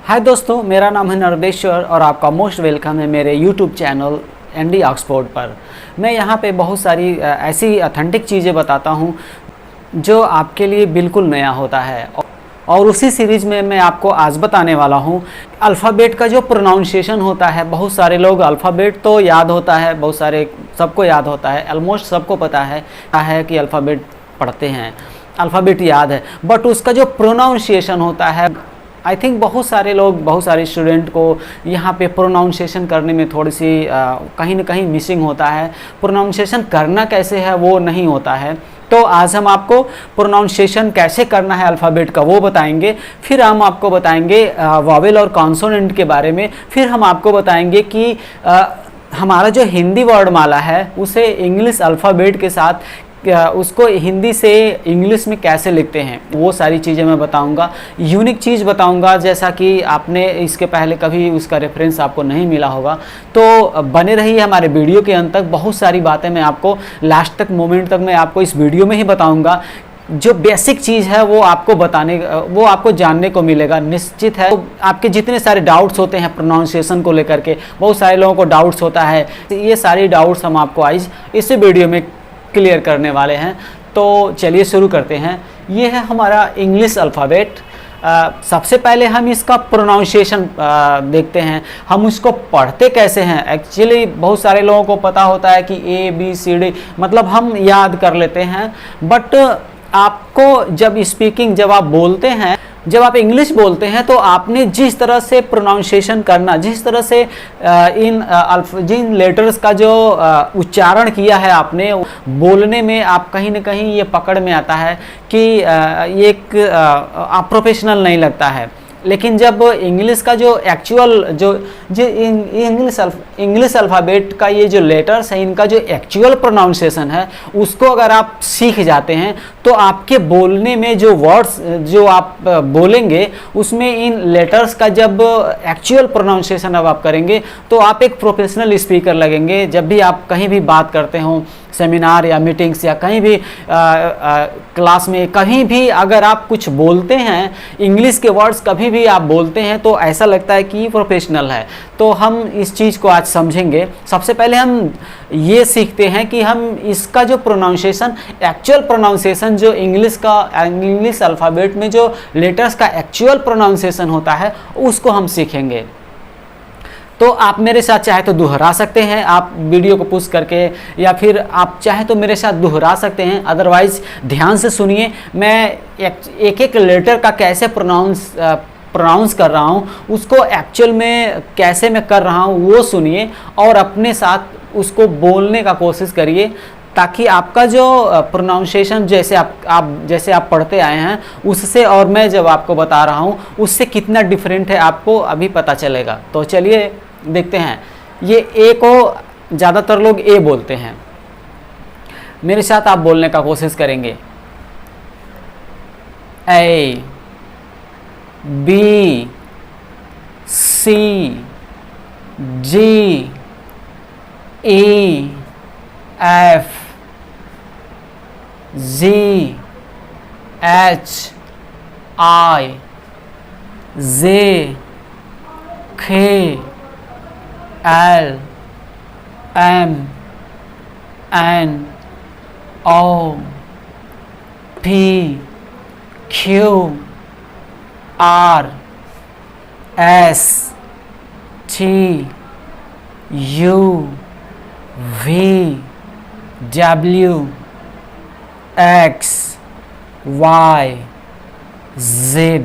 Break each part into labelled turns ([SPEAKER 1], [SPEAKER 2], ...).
[SPEAKER 1] हाय दोस्तों, मेरा नाम है नरदेश्वर और आपका मोस्ट वेलकम है मेरे यूट्यूब चैनल एनडी ऑक्सफोर्ड पर। मैं यहाँ पे बहुत सारी ऐसी ऑथेंटिक चीज़ें बताता हूँ जो आपके लिए बिल्कुल नया होता है। और उसी सीरीज़ में मैं आपको आज बताने वाला हूँ अल्फ़ाबेट का जो प्रोनाउंसिएशन होता है। बहुत सारे लोग अल्फ़ाबेट तो याद होता है, बहुत सारे सबको याद होता है, ऑलमोस्ट सबको पता है कि अल्फ़ाबेट पढ़ते हैं, अल्फ़ाबेट याद है, बट उसका जो प्रोनाउंसिएशन होता है आई थिंक बहुत सारे स्टूडेंट को यहाँ पे प्रोनाउंसिएशन करने में थोड़ी सी कहीं ना कहीं मिसिंग होता है। प्रोनाउंसिएशन करना कैसे है वो नहीं होता है। तो आज हम आपको प्रोनाउंसिएशन कैसे करना है अल्फ़ाबेट का वो बताएंगे। फिर हम आपको बताएंगे वॉवेल और कॉन्सोनेंट के बारे में। फिर हम आपको बताएंगे कि हमारा जो हिंदी वर्णमाला है उसे इंग्लिश अल्फ़ाबेट के साथ उसको हिंदी से इंग्लिश में कैसे लिखते हैं, वो सारी चीज़ें मैं बताऊंगा। यूनिक चीज़ बताऊंगा, जैसा कि आपने इसके पहले कभी उसका रेफरेंस आपको नहीं मिला होगा। तो बने रहिए हमारे वीडियो के अंत तक। बहुत सारी बातें मैं आपको लास्ट तक, मोमेंट तक मैं आपको इस वीडियो में ही बताऊंगा। जो बेसिक चीज़ है वो आपको जानने को मिलेगा, निश्चित है। तो आपके जितने सारे डाउट्स होते हैं प्रोनाउंसिएशन को लेकर के, बहुत सारे लोगों को डाउट्स होता है, ये सारी डाउट्स हम आपको आज इस वीडियो में क्लियर करने वाले हैं। तो चलिए शुरू करते हैं। ये है हमारा इंग्लिश अल्फ़ाबेट। सबसे पहले हम इसका प्रोनाउंसिएशन देखते हैं, हम उसको पढ़ते कैसे हैं। एक्चुअली बहुत सारे लोगों को पता होता है कि ABCD मतलब हम याद कर लेते हैं, बट आपको जब आप बोलते हैं, जब आप इंग्लिश बोलते हैं तो आपने जिस तरह से प्रोनाउंसिएशन करना, जिस तरह से जिन लेटर्स का जो उच्चारण किया है आपने बोलने में, आप कहीं ना कहीं ये पकड़ में आता है कि ये एक अप्रोफेशनल नहीं लगता है। लेकिन जब इंग्लिश का जो एक्चुअल जो इंग्लिश अल्फ़ाबेट का ये जो लेटर्स है, इनका जो एक्चुअल प्रोनाउंसिएशन है, उसको अगर आप सीख जाते हैं तो आपके बोलने में जो वर्ड्स जो आप बोलेंगे उसमें इन लेटर्स का जब एक्चुअल प्रोनाउंसिएशन अब आप करेंगे तो आप एक प्रोफेशनल स्पीकर लगेंगे। जब भी आप कहीं भी बात करते हो, सेमिनार या मीटिंग्स या कहीं भी क्लास में, कहीं भी अगर आप कुछ बोलते हैं, इंग्लिश के वर्ड्स कभी भी आप बोलते हैं तो ऐसा लगता है कि प्रोफेशनल है। तो हम इस चीज़ को आज समझेंगे। सबसे पहले हम ये सीखते हैं कि हम इसका जो प्रोनाउंसिएशन, एक्चुअल प्रोनाउंसिएशन जो इंग्लिश अल्फ़ाबेट में जो लेटर्स का एक्चुअल प्रोनाउंसिएशन होता है उसको हम सीखेंगे। तो आप मेरे साथ चाहे तो दोहरा सकते हैं, आप वीडियो को पुश करके, या फिर आप चाहे तो मेरे साथ दोहरा सकते हैं। अदरवाइज ध्यान से सुनिए, मैं एक एक लेटर का कैसे प्रोनाउंस कर रहा हूँ, उसको एक्चुअल में कैसे मैं कर रहा हूँ वो सुनिए और अपने साथ उसको बोलने का कोशिश करिए, ताकि आपका जो प्रोनाउंसिएशन जैसे आप पढ़ते आए हैं उससे, और मैं जब आपको बता रहा हूँ उससे कितना डिफरेंट है आपको अभी पता चलेगा। तो चलिए देखते हैं। ये ए को ज़्यादातर लोग ए बोलते हैं, मेरे साथ आप बोलने का कोशिश करेंगे। A B C G E F G H I J K L M N O P Q R S T U V W X Y Z।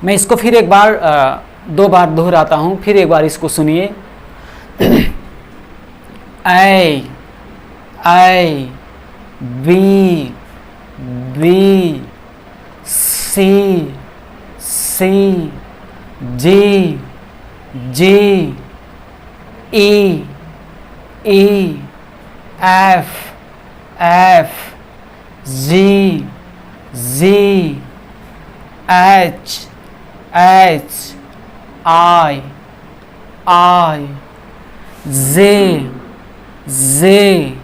[SPEAKER 1] मैं इसको फिर एक बार दो बार दोहराता हूँ, फिर एक बार इसको सुनिए। A B B C C G G E E F F G Z H H I J Z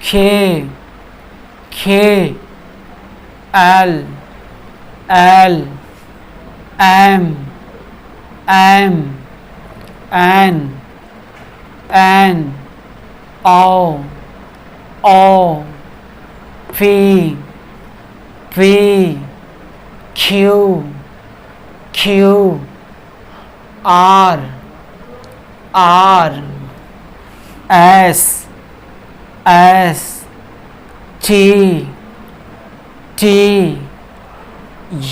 [SPEAKER 1] K K L M, M, N, N, O, O, P, P, Q, Q, R, R, S, S, T, T,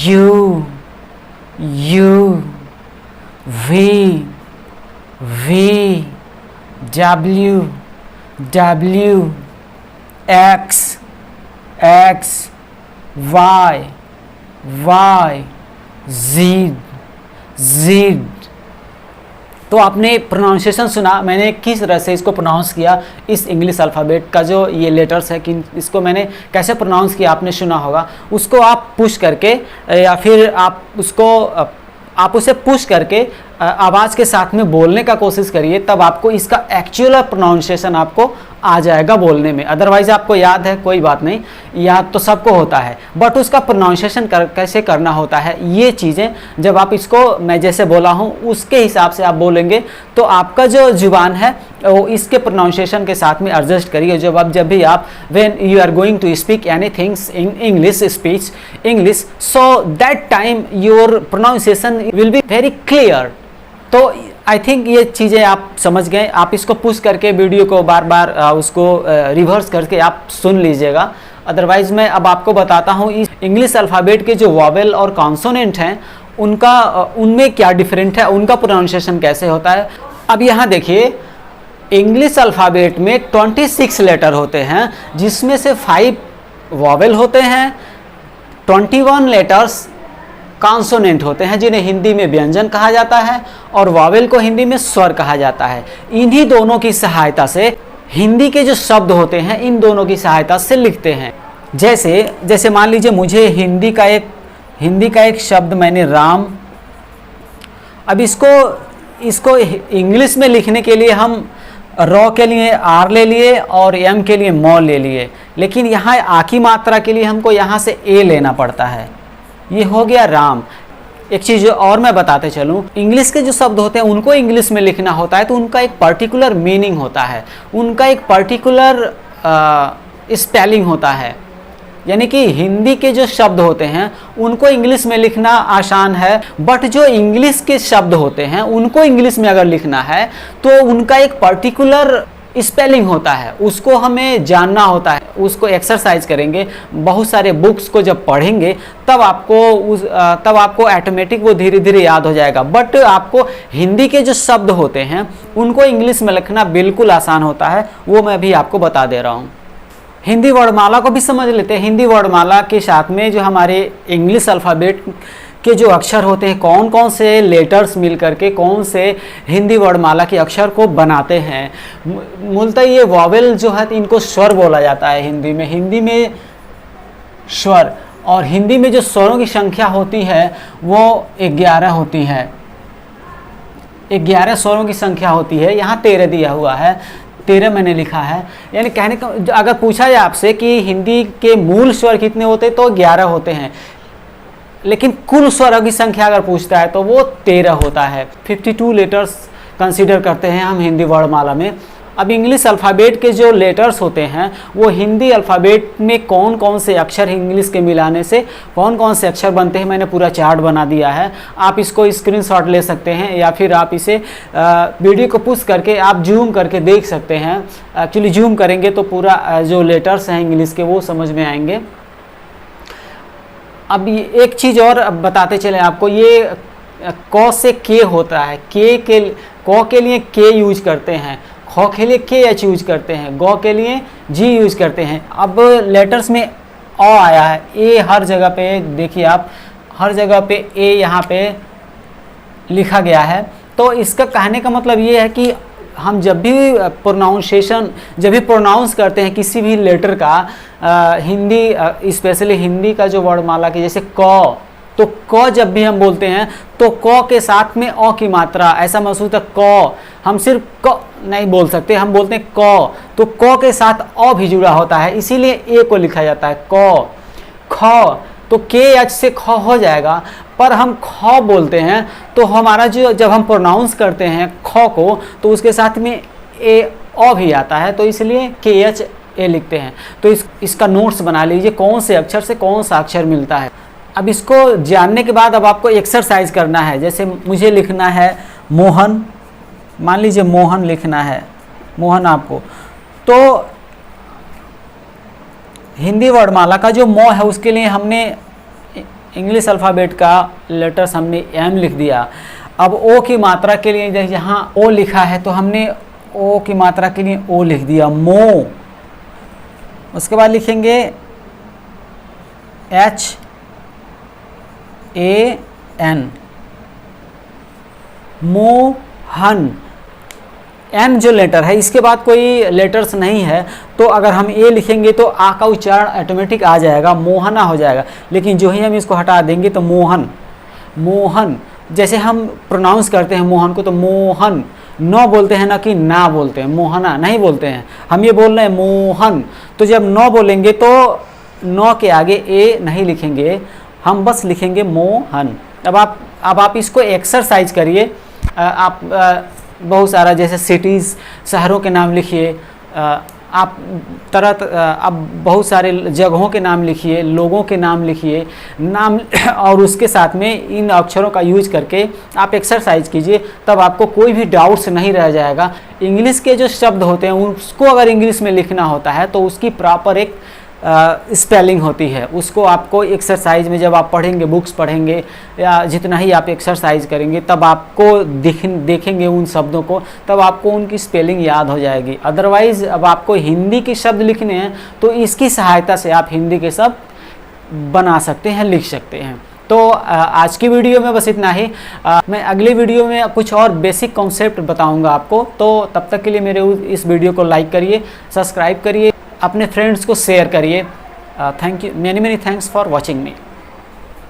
[SPEAKER 1] U, U, V, V, W, W, X, X, Y, Y, Z, Z. तो आपने pronunciation सुना, मैंने किस तरह से इसको pronounce किया, इस इंग्लिश अल्फ़ाबेट का जो ये लेटर्स है कि इसको मैंने कैसे प्रोनाउंस किया आपने सुना होगा। उसको आप पुश करके या फिर आप उसे पुश करके आवाज़ के साथ में बोलने का कोशिश करिए, तब आपको इसका एक्चुअल प्रोनाउंसिएशन आपको आ जाएगा बोलने में। अदरवाइज आपको याद है कोई बात नहीं, याद तो सबको होता है, बट उसका प्रोनाउंसिएशन कैसे करना होता है, ये चीज़ें जब आप इसको मैं जैसे बोला हूँ उसके हिसाब से आप बोलेंगे तो आपका जो जुबान है वो इसके प्रोनाउंसिएशन के साथ में एडजस्ट करिए। जब भी आप when you are going to speak any things in English speech English, so that time your pronunciation will be very clear. तो आई थिंक ये चीज़ें आप समझ गए। आप इसको पुश करके वीडियो को बार बार उसको रिवर्स करके आप सुन लीजिएगा। अदरवाइज मैं अब आपको बताता हूँ इस इंग्लिश अल्फ़ाबेट के जो वॉवेल और कॉन्सोनेंट हैं उनमें क्या डिफरेंट है, उनका प्रोनाउंसिएशन कैसे होता है। अब यहाँ देखिए, इंग्लिश अल्फ़ाबेट में 26 लेटर होते हैं, जिसमें से 5 वॉवेल होते हैं, 21 लेटर्स कॉन्सोनेंट होते हैं जिन्हें हिंदी में व्यंजन कहा जाता है और वॉवेल को हिंदी में स्वर कहा जाता है। इन्हीं दोनों की सहायता से हिंदी के जो शब्द होते हैं इन दोनों की सहायता से लिखते हैं। जैसे मान लीजिए मुझे हिंदी का एक शब्द मैंने राम, अब इसको इंग्लिश में लिखने के लिए हम रॉ के लिए आर ले लिए और एम के लिए मॉ ले लिए, लेकिन यहाँ आ की मात्रा के लिए हमको यहाँ से ए लेना पड़ता है। ये हो गया राम। एक चीज़ और मैं बताते चलूँ, इंग्लिश के जो शब्द होते हैं उनको इंग्लिश में लिखना होता है तो उनका एक पर्टिकुलर मीनिंग होता है, उनका एक पर्टिकुलर स्पेलिंग होता है। यानी कि हिंदी के जो शब्द होते हैं उनको इंग्लिश में लिखना आसान है, बट जो इंग्लिश के शब्द होते हैं उनको इंग्लिश में अगर लिखना है तो उनका एक पर्टिकुलर स्पेलिंग होता है, उसको हमें जानना होता है। उसको एक्सरसाइज करेंगे, बहुत सारे बुक्स को जब पढ़ेंगे तब आपको ऑटोमेटिक वो धीरे धीरे याद हो जाएगा। बट आपको हिंदी के जो शब्द होते हैं उनको इंग्लिश में लिखना बिल्कुल आसान होता है, वो मैं भी आपको बता दे रहा हूँ। हिंदी वर्णमाला को भी समझ लेते हैं। हिंदी वर्णमाला के साथ में जो हमारे इंग्लिश अल्फ़ाबेट के जो अक्षर होते हैं, कौन कौन से लेटर्स मिल करके कौन से हिंदी वर्णमाला के अक्षर को बनाते हैं। मूलतः ये वॉवेल जो है इनको स्वर बोला जाता है हिंदी में स्वर, और हिंदी में जो स्वरों की संख्या होती है वो 11 होती है। 11 स्वरों की संख्या होती है। यहाँ 13 दिया हुआ है, 13 मैंने लिखा है। यानी कहने का अगर पूछा जाए आपसे कि हिंदी के मूल स्वर कितने होते तो 11 होते हैं, लेकिन कुल स्वरों की संख्या अगर पूछता है तो वो 13 होता है। 52 लेटर्स कंसीडर करते हैं हम हिंदी वर्णमाला में। अब इंग्लिश अल्फ़ाबेट के जो लेटर्स होते हैं वो हिंदी अल्फ़ाबेट में कौन कौन से अक्षर इंग्लिश के मिलाने से कौन कौन से अक्षर बनते हैं, मैंने पूरा चार्ट बना दिया है। आप इसको स्क्रीनशॉट ले सकते हैं या फिर आप इसे वीडियो को पुश करके आप जूम करके देख सकते हैं। एक्चुअली जूम करेंगे तो पूरा जो लेटर्स हैं इंग्लिश के वो समझ में आएंगे। अब एक चीज़ और अब बताते चले आपको, ये क से के होता है। क के लिए के यूज करते हैं, ख के लिए के एच यूज करते हैं, गौ के लिए जी यूज करते हैं। अब लेटर्स में अ आया है, ए हर जगह पे देखिए आप, हर जगह पे ए यहाँ पे लिखा गया है। तो इसका कहने का मतलब ये है कि हम जब भी प्रोनाउंस करते हैं किसी भी लेटर का, हिंदी स्पेशली हिंदी का जो वर्णमाला की, जैसे क, तो क जब भी हम बोलते हैं तो क के साथ में अ की मात्रा, ऐसा महसूस है क, हम सिर्फ क नहीं बोल सकते, हम बोलते हैं क, तो क के साथ अ भी जुड़ा होता है, इसीलिए ए को लिखा जाता है क। ख तो के एच से ख हो जाएगा, पर हम ख बोलते हैं तो हमारा जो जब हम प्रोनाउंस करते हैं ख को तो उसके साथ में ए अ भी आता है, तो इसलिए के एच ए लिखते हैं। तो इसका नोट्स बना लीजिए कौन से अक्षर से कौन सा अक्षर मिलता है। अब इसको जानने के बाद अब आपको एक्सरसाइज करना है। जैसे मुझे लिखना है मोहन, मान लीजिए मोहन लिखना है, मोहन आपको, तो हिंदी वर्णमाला का जो मो है उसके लिए हमने इंग्लिश अल्फ़ाबेट का लेटर्स हमने एम लिख दिया। अब ओ की मात्रा के लिए यहाँ ओ लिखा है तो हमने ओ की मात्रा के लिए ओ लिख दिया मो। उसके बाद लिखेंगे H A N, Mohan. N जो लेटर है इसके बाद कोई लेटर्स नहीं है, तो अगर हम ए लिखेंगे तो आ का उच्चारण ऑटोमेटिक आ जाएगा, मोहना हो जाएगा। लेकिन जो ही हम इसको हटा देंगे तो मोहन, मोहन जैसे हम प्रोनाउंस करते हैं मोहन को, तो मोहन न बोलते हैं ना कि ना बोलते हैं, मोहना नहीं बोलते हैं, हम ये बोल रहे हैं मोहन। तो जब न बोलेंगे तो न के आगे ए नहीं लिखेंगे, हम बस लिखेंगे मोहन। अब आप इसको एक्सरसाइज करिए। आप बहुत सारा जैसे सिटीज़, शहरों के नाम लिखिए, आप अब बहुत सारे जगहों के नाम लिखिए, लोगों के नाम लिखिए, नाम और उसके साथ में इन अक्षरों का यूज करके आप एक्सरसाइज कीजिए, तब आपको कोई भी डाउट्स नहीं रह जाएगा। इंग्लिश के जो शब्द होते हैं उसको अगर इंग्लिश में लिखना होता है तो उसकी प्रॉपर एक स्पेलिंग होती है, उसको आपको एक्सरसाइज में जब आप पढ़ेंगे, बुक्स पढ़ेंगे या जितना ही आप एक्सरसाइज करेंगे तब आपको देखेंगे उन शब्दों को, तब आपको उनकी स्पेलिंग याद हो जाएगी। अदरवाइज़ अब आपको हिंदी के शब्द लिखने हैं तो इसकी सहायता से आप हिंदी के शब्द बना सकते हैं, लिख सकते हैं। तो आज की वीडियो में बस इतना ही। मैं अगली वीडियो में कुछ और बेसिक कॉन्सेप्ट बताऊंगा आपको। तो तब तक के लिए मेरे इस वीडियो को लाइक करिए, सब्सक्राइब करिए, अपने फ्रेंड्स को शेयर करिए। Thank you, many thanks for watching me.